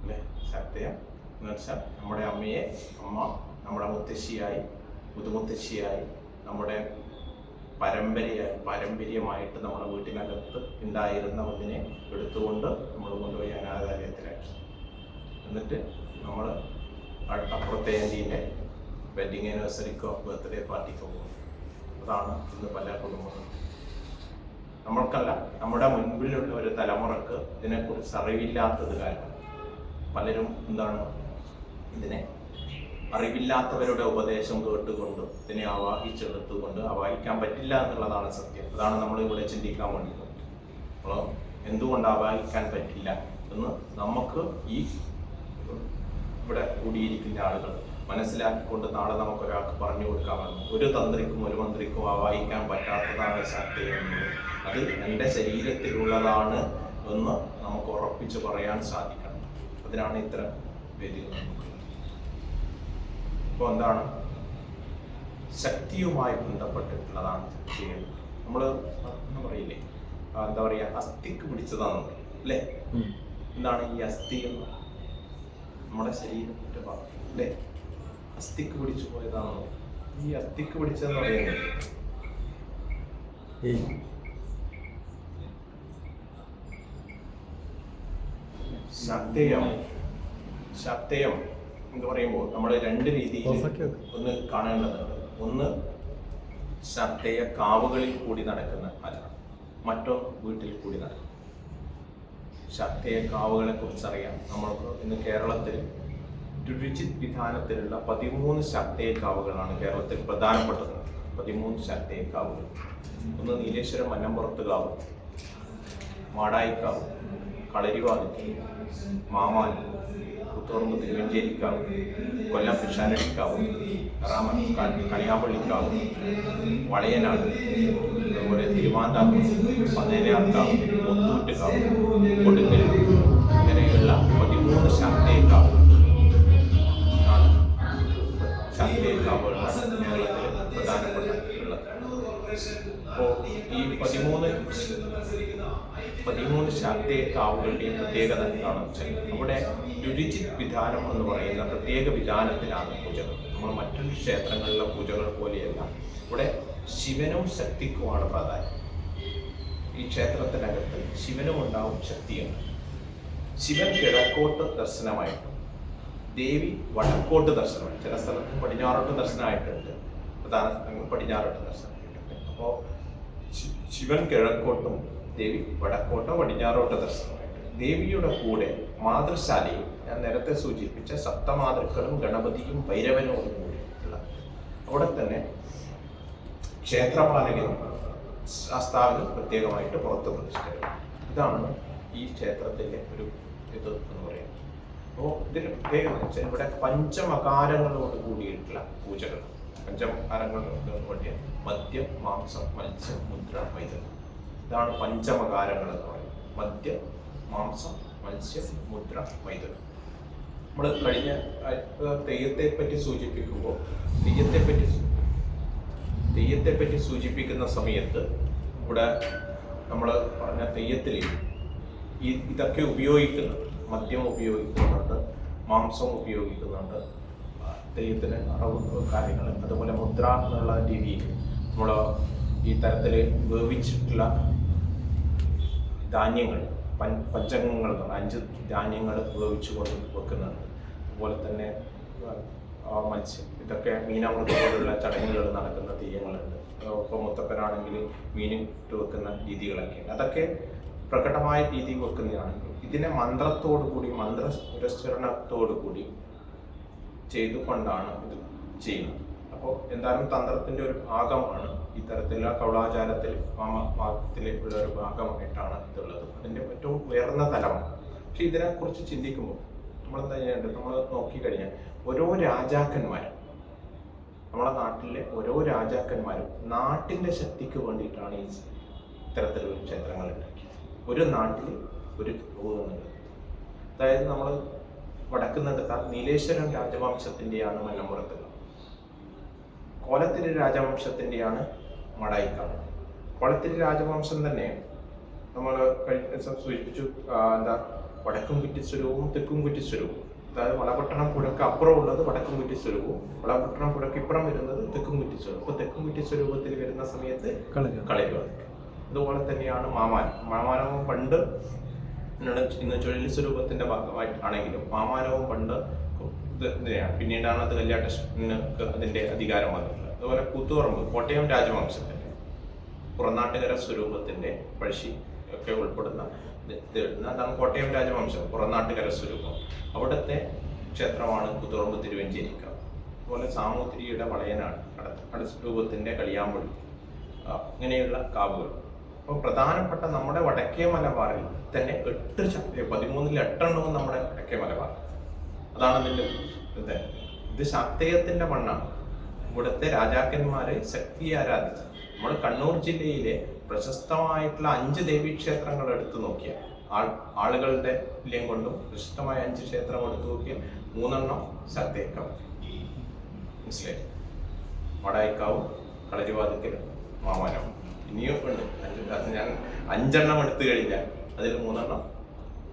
അല്ലേ? ശക്തയ എന്ന് വെച്ചാൽ നമ്മുടെ അമ്മയെ നമ്മുടെ മുത്തശ്ശിയായി, മുതുമുത്തശ്ശിയായി, നമ്മുടെ പാരമ്പര്യമായിട്ട് നമ്മുടെ വീട്ടിനകത്ത് ഉണ്ടായിരുന്ന ഒന്നിനെ എടുത്തുകൊണ്ട് നമ്മൾ കൊണ്ടുപോയി അനാഥാലയത്തിലാക്കി. എന്നിട്ട് നമ്മൾ അപ്പുറത്തെ ആൻറ്റീൻ്റെ വെഡിങ് ആനിവേഴ്സറിക്കോ ബർത്ത്ഡേ പാർട്ടിക്കോ പോകും. അതാണ് ഇന്ന് പല കുടുംബങ്ങളും. നമ്മൾക്കല്ല, നമ്മുടെ മുൻപിലുള്ള ഒരു തലമുറക്ക് ഇതിനെക്കുറിച്ച് അറിവില്ലാത്തത് കാരണം പലരും എന്താണ് ഇതിനെ അറിവില്ലാത്തവരുടെ ഉപദേശം കേട്ടുകൊണ്ട് ഇതിനെ ആവാഹിച്ചെടുത്തുകൊണ്ട് ആവാഹിക്കാൻ പറ്റില്ല എന്നുള്ളതാണ് സത്യം. അതാണ് നമ്മൾ ഇവിടെ ചിന്തിക്കാൻ വേണ്ടിയത്. അപ്പോൾ എന്തുകൊണ്ട് ആവാഹിക്കാൻ പറ്റില്ല എന്ന് നമുക്ക് ഈ ഇവിടെ കൂടിയിരിക്കുന്ന ആളുകൾ മനസ്സിലാക്കിക്കൊണ്ട് നാളെ നമുക്കൊരാൾക്ക് പറഞ്ഞു കൊടുക്കാമെന്ന്. ഒരു തന്ത്രിക്കും ഒരു മന്ത്രിക്കും ആവാഹിക്കാൻ പറ്റാത്തതാണ് ശക്തി എന്നുള്ളത്. അത് എൻ്റെ ശരീരത്തിലുള്ളതാണ് എന്ന് നമുക്ക് ഉറപ്പിച്ച് പറയാൻ സാധിക്കണം. അതിനാണ് ഇത്തരം വേദികൾ നമുക്കുള്ളത്. ഇപ്പോൾ എന്താണ് ശക്തിയുമായി ബന്ധപ്പെട്ടിട്ടുള്ളതാണ് ശക്തികൾ. നമ്മൾ പറയില്ലേ, എന്താ പറയുക, അസ്ഥിക്ക് പിടിച്ചതാണെന്ന് പറയും അല്ലേ? എന്താണ് ഈ അസ്ഥി എന്ന്? നമ്മുടെ ശരീരത്തിൻ്റെ ഭാഗം അല്ലേ? അസ്ഥിക്ക് പിടിച്ചു പോയതാണോ? ഈ അസ്ഥിക്ക് പിടിച്ചതെന്ന് പറയുന്നത് ശക്തയം എന്ന് പറയുമ്പോൾ നമ്മൾ രണ്ട് രീതിയിൽ ഒന്ന് കാണേണ്ടതുണ്ട്. ഒന്ന് ശക്തയ കാവുകളിൽ കൂടി നടക്കുന്ന അല്ല, മറ്റൊന്ന് വീട്ടിൽ കൂടി നടക്കും. ശക്തയ കാവുകളെ കുറിച്ചറിയാം. നമ്മൾക്ക് ഇന്ന് കേരളത്തിൽ രുചിത് വിധാനത്തിലുള്ള 13 ശക്തയ കാവുകളാണ് കേരളത്തിൽ പ്രധാനപ്പെട്ടത്. 13 ശക്തയ കാവുകൾ. ഒന്ന് നീലേശ്വരം മന്നമ്പുറത്ത് കാവ്, മാടായിക്കാവ്, കളരിവാതിൽ, മാമാലി, പുത്തോർന്ന് തിരുവഞ്ചേരിക്കാവ്, കൊല്ലം പിഷാനടിക്കാവ്, കണിയാമ്പള്ളിക്കാവ്, വളയനാട്, അതുപോലെ തിരുവാന്താവ്, പതിനേഴാംകാവ്, മുത്തൂറ്റുകാവ്, കൊടുങ്ങൽ, ഇങ്ങനെയുള്ള 13 ശാക്തേക്കാവ് ശാക്തേക്കാവുകളാണ് കേരളത്തിൽ പ്രധാനപ്പെട്ടുള്ളത്. അപ്പോൾ ഈ 13 ശാക്തേയ കാവുകളുടെയും പ്രത്യേകത എന്താണെന്ന് വെച്ചാൽ അവിടെ രുചി വിധാനം എന്ന് പറയുന്ന പ്രത്യേക വിധാനത്തിലാണ് പൂജകൾ. നമ്മൾ മറ്റു ക്ഷേത്രങ്ങളിലെ പൂജകൾ പോലെയല്ല. ഇവിടെ ശിവനും ശക്തിക്കുമാണ് പ്രാധാന്യം. ഈ ക്ഷേത്രത്തിനകത്ത് ശിവനും ഉണ്ടാവും, ശക്തിയുണ്ട്. ശിവൻ കിഴക്കോട്ട് ദർശനമായിട്ടും ദേവി വടക്കോട്ട് ദർശനമായിട്ട്, ചില സ്ഥലത്ത് പടിഞ്ഞാറോട്ട് ദർശനമായിട്ടുണ്ട്, പ്രധാന സ്ഥലങ്ങൾ പടിഞ്ഞാറോട്ട് ദർശനമായിട്ടുണ്ട്. അപ്പോൾ ശിവൻ കിഴക്കോട്ടും ദേവി വടക്കോട്ടോ പടിഞ്ഞാറോട്ടോ ദർശനമായിട്ട്. ദേവിയുടെ കൂടെ മാതൃശാലയും ഞാൻ നേരത്തെ സൂചിപ്പിച്ച സപ്തമാതൃക്കളും ഗണപതിയും ഭൈരവനോടും കൂടിയിട്ടുള്ള അവിടെ തന്നെ ക്ഷേത്രപാലകനും ശാസ്താവിനും പ്രത്യേകമായിട്ട് പുറത്ത് പ്രതിഷ്ഠകൾ. ഇതാണ് ഈ ക്ഷേത്രത്തിലെ ഒരു ഇത് എന്ന് പറയുന്നത്. അപ്പോൾ ഇതിന് പ്രത്യേകത എന്ന് വെച്ചാൽ ഇവിടെ പഞ്ചമകാരങ്ങളോട് കൂടിയിട്ടുള്ള പൂജകൾ. പഞ്ചമകാരങ്ങളോട് കൂടിയ മദ്യം, മാംസം, മത്സ്യം, മുദ്ര, മൈഥുനം. ഇതാണ് പഞ്ചമകാരങ്ങൾ എന്ന് പറയുന്നത്. മദ്യം, മാംസം, മത്സ്യം, മുദ്ര, മൈഥുനം. നമ്മൾ കഴിഞ്ഞ തെയ്യത്തെ പറ്റി സൂചിപ്പിക്കുമ്പോൾ തെയ്യത്തെ പറ്റി സൂചിപ്പിക്കുന്ന സമയത്ത് ഇവിടെ നമ്മൾ പറഞ്ഞ തെയ്യത്തിൽ ഇതൊക്കെ ഉപയോഗിക്കുന്നുണ്ട്. മദ്യം ഉപയോഗിക്കുന്നുണ്ട്, മാംസം ഉപയോഗിക്കുന്നുണ്ട്, തെയ്യത്തിന് അറവ് കാര്യങ്ങൾ. അതുപോലെ മുദ്ര എന്നുള്ള രീതിയിൽ നമ്മൾ ഈ തരത്തിൽ വേവിച്ചിട്ടുള്ള ധാന്യങ്ങൾ, പഞ്ചകങ്ങൾ, 5 ധാന്യങ്ങൾ വേവിച്ച് കൊണ്ട് വെക്കുന്നുണ്ട്. അതുപോലെ തന്നെ മത്സ്യം, ഇതൊക്കെ മീനാമൃത പോലുള്ള ചടങ്ങുകൾ നടക്കുന്ന തെയ്യങ്ങളുണ്ട്. ഇപ്പോൾ മുത്തപ്പനാണെങ്കിൽ മീനിട്ട് വെക്കുന്ന രീതികളൊക്കെയുണ്ട്. അതൊക്കെ പ്രകടമായ രീതിയിൽ വെക്കുന്നതാണെങ്കിൽ ഇതിനെ മന്ത്രത്തോടു കൂടി, മന്ത്രപുരസ്കരണത്തോടു കൂടി ചെയ്തുകൊണ്ടാണ് ഇത് ചെയ്യുന്നത്. അപ്പോൾ എന്തായാലും തന്ത്രത്തിൻ്റെ ഒരു ഭാഗമാണ് ഇത്തരത്തിലുള്ള കൗളാചാരത്തിൽ, മാമത്തിലുള്ള ഒരു ഭാഗമായിട്ടാണ് ഇതുള്ളത്. അതിൻ്റെ ഏറ്റവും ഉയർന്ന തലമാണ്. പക്ഷെ ഇതിനെക്കുറിച്ച് ചിന്തിക്കുമ്പോൾ നമ്മൾ എന്താ ചെയ്യേണ്ടത്? നമ്മൾ നോക്കിക്കഴിഞ്ഞാൽ ഓരോ രാജാക്കന്മാരും, നമ്മുടെ നാട്ടിലെ ഓരോ രാജാക്കന്മാരും നാട്ടിൻ്റെ ശക്തിക്ക് വേണ്ടിയിട്ടാണ് ഈ ഇത്തരത്തിലുള്ള ക്ഷേത്രങ്ങൾ ഉണ്ടാക്കിയത്. ഒരു നാട്ടിൽ ഒരു പോകുന്നുണ്ട്. അതായത് നമ്മൾ വടക്കുന്നെടുത്താൽ നീലേശ്വരം രാജവംശത്തിൻ്റെയാണ് മലമ്പുറത്തുള്ളത്. കോലത്തിരി രാജവംശത്തിൻ്റെയാണ് മടായിക്കാട്. കോലത്തിരി രാജവംശം തന്നെ നമ്മൾ സൂചിപ്പിച്ചു, വടക്കും കുറ്റിസ്വരവും തെക്കും കുറ്റിസ്വരവും. അതായത് വളപട്ടണം പുഴക്ക് അപ്പുറം ഉള്ളത് വടക്കും കുറ്റിസ്വരവും, വളപട്ടണം പുഴക്ക് ഇപ്പുറം വരുന്നത് തെക്കും കുറ്റിസ്വരവും. ഇപ്പോൾ തെക്കും കുറ്റിസ്വരൂപത്തിൽ വരുന്ന സമയത്ത് കളയുക. അതുപോലെ തന്നെയാണ് മാമാനവും പണ്ട് ഇന്ന് ചുഴലി സ്വരൂപത്തിന്റെ ഭാഗമായിട്ടാണെങ്കിലും മാമാനവും പണ്ട് ഇതിനെയാണ്. പിന്നീടാണ് അത് കല്യാട്ടന് അതിന്റെ അധികാരം വന്നിട്ടുള്ളത്. അതുപോലെ കൂത്തുപറമ്പ് കോട്ടയം രാജവംശത്തിന്റെ പുറനാട്ടുകര സ്വരൂപത്തിന്റെ പഴശ്ശി ഒക്കെ ഉൾപ്പെടുന്ന അതാണ് കോട്ടയം രാജവംശം, പുറനാട്ടുകര സ്വരൂപം. അവിടുത്തെ ക്ഷേത്രമാണ് കൂത്തുപറമ്പ് തിരുവഞ്ചേരിക്കാവ്. അതുപോലെ സാമൂതിരിയുടെ വളയനാട് രൂപത്തിന്റെ കളിയാമ്പുഴി, ഇങ്ങനെയുള്ള കാവുകൾ. അപ്പോൾ പ്രധാനപ്പെട്ട നമ്മുടെ വടക്കേ മലബാറിൽ തന്നെ 8 ശക്തി, 13-ൽ 8 നമ്മുടെ വടക്കേ മലബാർ. അതാണ് ഇതിൻ്റെ ഇത് ശാക്തേയത്തിന്റെ മണ്ണാണ്. ഇവിടുത്തെ രാജാക്കന്മാരെ ശക്തിയെ ആരാധിച്ചു. നമ്മൾ കണ്ണൂർ ജില്ലയിലെ പ്രശസ്തമായിട്ടുള്ള 5 ദേവീക്ഷേത്രങ്ങൾ എടുത്തു നോക്കിയാൽ, ആളുകളുടെ മൂല്യം കൊണ്ടും പ്രശസ്തമായ 5 ക്ഷേത്രം എടുത്തു നോക്കിയാൽ 3 ശക്തേക്കാവ്, മനസ്സിലായി, മടായിക്കാവും, കളരിവാതിക്കലും, മാമാനവും. ഇനിയും ഉണ്ട്. ഞാൻ 5 എടുത്തു കഴിഞ്ഞാൽ അതിൽ 3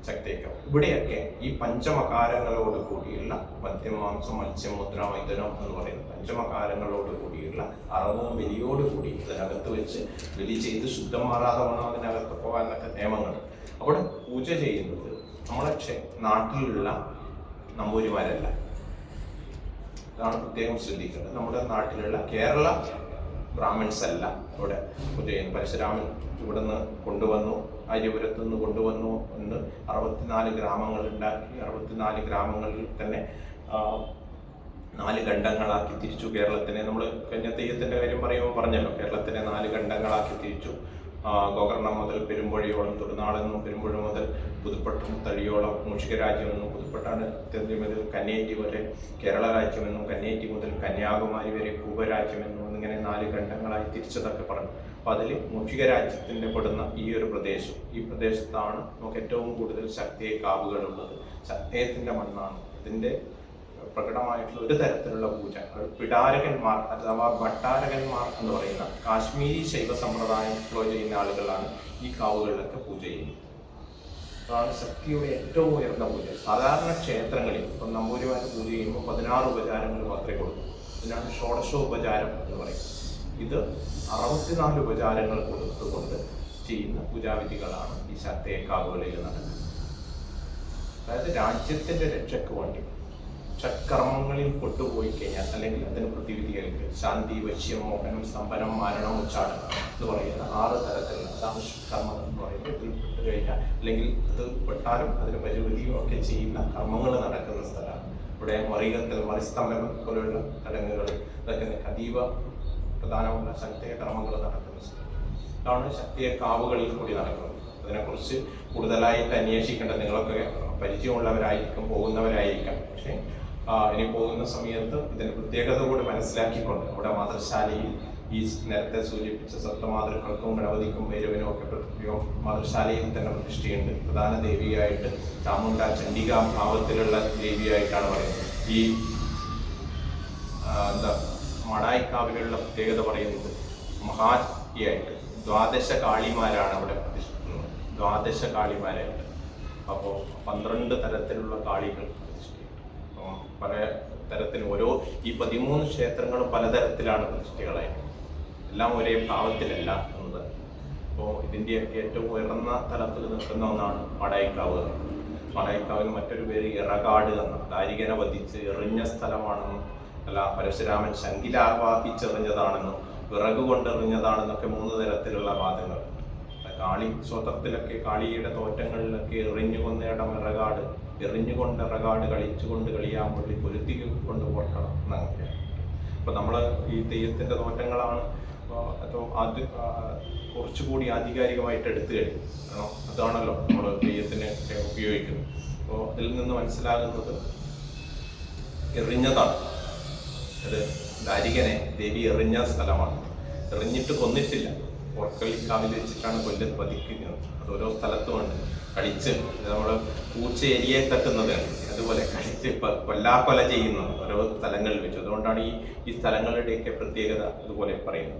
ശക്തേക്കാവും. ഇവിടെയൊക്കെ ഈ പഞ്ചമകാരങ്ങളോട് കൂടിയുള്ള മദ്യം, മാംസം, മത്സ്യം, മുദ്ര, മൈഥുനം എന്ന് പറയുന്ന പഞ്ചമകാരങ്ങളോട് കൂടിയുള്ള അറവും ബലിയോട് കൂടി അതിനകത്ത് വെച്ച് ബലി ചെയ്ത് ശുദ്ധം മാറാതെ വേണം അതിനകത്ത് പോകാനൊക്കെ നിയമങ്ങൾ. അവിടെ പൂജ ചെയ്യുന്നത് നമ്മളെ നാട്ടിലുള്ള നമ്പൂരിമാരല്ല. അതാണ് പ്രത്യേകം ശ്രദ്ധിക്കേണ്ടത്. നമ്മുടെ നാട്ടിലുള്ള കേരള ബ്രാഹ്മിൺസ് അല്ല ഇവിടെ പൂജ ചെയ്യുന്നത്. പരശുരാമൻ ഇവിടുന്ന് കൊണ്ടുവന്നു, ആര്യപുരത്തു നിന്ന് കൊണ്ടുവന്നു എന്ന് 64 ഗ്രാമങ്ങൾ ഉണ്ടാക്കി. 64 ഗ്രാമങ്ങളിൽ തന്നെ 4 ഖണ്ഡങ്ങളാക്കി തിരിച്ചു കേരളത്തിനെ. നമ്മൾ കഴിഞ്ഞ തെയ്യത്തിൻ്റെ കാര്യം പറയുമ്പോൾ പറഞ്ഞല്ലോ, കേരളത്തിനെ 4 ഖണ്ഡങ്ങളാക്കി തിരിച്ചു. ഗോകർണം മുതൽ പെരുമ്പഴിയോളം, തൊടുനാളെന്നും പെരുമ്പുഴ മുതൽ പുതുപ്പട്ടം തഴിയോളം മൂഷികരാജ്യമെന്നും, പുതുപ്പട്ടാണ് മുതൽ കന്നേറ്റി വരെ കേരള രാജ്യമെന്നും, കന്നേറ്റി മുതൽ കന്യാകുമാരി വരെ കൂപരാജ്യമെന്നും ഇങ്ങനെ 4 ഖണ്ഡങ്ങളായി തിരിച്ചതൊക്കെ പറഞ്ഞു. അപ്പോൾ അതിൽ മൂഷിക രാജ്യത്തിൻ്റെ പെടുന്ന ഈ ഒരു പ്രദേശം, ഈ പ്രദേശത്താണ് നമുക്ക് ഏറ്റവും കൂടുതൽ ശക്തേയ കാവുകളുള്ളത്. ശക്തേയത്തിൻ്റെ മണ്ണാണ്. ഇതിൻ്റെ പ്രകടമായിട്ടുള്ള ഒരു തരത്തിലുള്ള പൂജ. പിടാരകന്മാർ അഥവാ ഭട്ടാരകന്മാർ എന്ന് പറയുന്ന കാശ്മീരി ശൈവ സമ്പ്രദായം ഫോളോ ചെയ്യുന്ന ആളുകളാണ് ഈ കാവുകളിലൊക്കെ പൂജ ചെയ്യുന്നത്. അതാണ് ശക്തിയുടെ ഏറ്റവും ഉയർന്ന പൂജ. സാധാരണ ക്ഷേത്രങ്ങളിൽ ഇപ്പം നമ്പൂതിരിമാർ പൂജ ചെയ്യുമ്പോൾ 16 ഉപചാരങ്ങൾ മാത്രമേ കൊടുക്കൂ. ഇതിനാണ് ഷോഡശോപചാരം എന്ന് പറയുന്നത്. ഇത് 64 ഉപചാരങ്ങൾ കൊടുത്തുകൊണ്ട് ചെയ്യുന്ന പൂജാവിധികളാണ് ഈ ശക്തികാവുകളിൽ നടക്കുന്നത്. അതായത് രാജ്യത്തിന്റെ രക്ഷയ്ക്ക് വേണ്ടി ഷഡ്കർമ്മങ്ങളിൽ പൊട്ടുപോയി കഴിഞ്ഞാൽ, അല്ലെങ്കിൽ അതിന് പ്രതിവിധികൾക്ക് ശാന്തി, വശ്യം, മോഹനം, സ്തംഭനം, മാരണം, ഉച്ചാടനം എന്ന് പറയുന്ന 6 തരത്തിലുള്ള അതാണ് കർമ്മം എന്ന് പറയുന്നത്. ഇതിൽ പെട്ട് കഴിഞ്ഞാൽ, അല്ലെങ്കിൽ അത് പെട്ടാലും അതിന് പരിമിതിയോ ഒക്കെ ചെയ്യുന്ന കർമ്മങ്ങൾ നടക്കുന്ന സ്ഥലമാണ്. ഇവിടെ മറികത്തൽ, മറിസ്തംഭനം പോലെയുള്ള ചടങ്ങുകൾ, ഇതൊക്കെ അതീവ പ്രധാനമുള്ള ശക്തിയ കർമ്മങ്ങൾ നടക്കുന്ന സ്ഥലം. ഇതാണ് ശക്തിയ കാവുകളിൽ കൂടി നടക്കുന്നത്. അതിനെക്കുറിച്ച് കൂടുതലായിട്ട് അന്വേഷിക്കേണ്ടത് നിങ്ങളൊക്കെ പരിചയമുള്ളവരായിരിക്കും, പോകുന്നവരായിരിക്കാം. പക്ഷേ ഇനി പോകുന്ന സമയത്ത് ഇതിന്റെ പ്രത്യേകത കൂടി മനസ്സിലാക്കിക്കൊണ്ട് അവിടെ മാതൃശാലയിൽ ഈ നേരത്തെ സൂചിപ്പിച്ച സപ്തമാതൃക്കൾക്കും ഗണപതിക്കും ഭൈരവനും ഒക്കെ മാതൃശാലയിൽ തന്നെ പ്രതിഷ്ഠയുണ്ട്. പ്രധാന ദേവിയായിട്ട് ചാമുണ്ട ചണ്ഡികാ ഭാവത്തിലുള്ള ദേവിയായിട്ടാണ് പറയുന്നത്. ഈ മടായിക്കാവിലുള്ള പ്രത്യേകത പറയുന്നത് മഹാത്യായിട്ട് 12 കാളിമാരാണ് അവിടെ പ്രതിഷ്ഠിക്കുന്നത്. 12 കാളിമാരായിട്ട്. അപ്പോൾ 12 തരത്തിലുള്ള കാളികൾ പ്രതിഷ്ഠിക്കുന്നത്. പല തരത്തിൽ ഓരോ ഈ 13 ക്ഷേത്രങ്ങളും പലതരത്തിലാണ് പ്രതിഷ്ഠകളായിട്ട്, എല്ലാം ഒരേ ഭാവത്തിലല്ല എന്നത്. അപ്പോൾ ഇതിൻ്റെയൊക്കെ ഏറ്റവും ഉയർന്ന തലത്തിൽ നിൽക്കുന്ന ഒന്നാണ് മടായിക്കാവ്. മടായിക്കാവിന് മറ്റൊരു പേര് ഇറകാട് എന്ന, ദാരികനെ വധിച്ച് എറിഞ്ഞ സ്ഥലമാണെന്നും, അല്ല പരശുരാമൻ ശങ്കിലാർവാഹിച്ചെറിഞ്ഞതാണെന്നും വിറക് കൊണ്ടെറിഞ്ഞതാണെന്നൊക്കെ 3 തരത്തിലുള്ള വാദങ്ങൾ. കാളി സ്വതത്തിലൊക്കെ കാളിയുടെ തോറ്റങ്ങളിലൊക്കെ എറിഞ്ഞു കൊന്നിടം ഇറകാട്, എറിഞ്ഞുകൊണ്ട് ഇറകാട്, കളിച്ചുകൊണ്ട് കളിയാമ്പള്ളി, പൊരുത്തി കൊണ്ട് പോട്ടണം എന്നൊക്കെ. അപ്പൊ നമ്മള് ഈ തെയ്യത്തിന്റെ തോറ്റങ്ങളാണ് അത് കുറച്ചുകൂടി ആധികാരികമായിട്ട് എടുത്തു കഴിഞ്ഞു. കാരണം അതാണല്ലോ നമ്മൾ തെയ്യത്തിന് ഉപയോഗിക്കുന്നത്. അപ്പോൾ അതിൽ നിന്ന് മനസ്സിലാകുന്നത് എറിഞ്ഞതാണ്. അത് ദാരികനെ ദേവി എറിഞ്ഞ സ്ഥലമാണ്. എറിഞ്ഞിട്ട് കൊന്നിട്ടില്ല. ഓർക്കളിക്കാവിൽ വെച്ചിട്ടാണ് വധിക്കുന്നത്. അത് ഓരോ സ്ഥലത്തുമുണ്ട്. കളിച്ച് നമ്മൾ പൂച്ച എലിയെ തട്ടുന്നത് അതുപോലെ കളിച്ച് കൊല്ലാക്കൊല ചെയ്യുന്നത് ഓരോ സ്ഥലങ്ങളിൽ വെച്ചു. അതുകൊണ്ടാണ് ഈ സ്ഥലങ്ങളുടെയൊക്കെ പ്രത്യേകത അതുപോലെ പറയുന്നത്.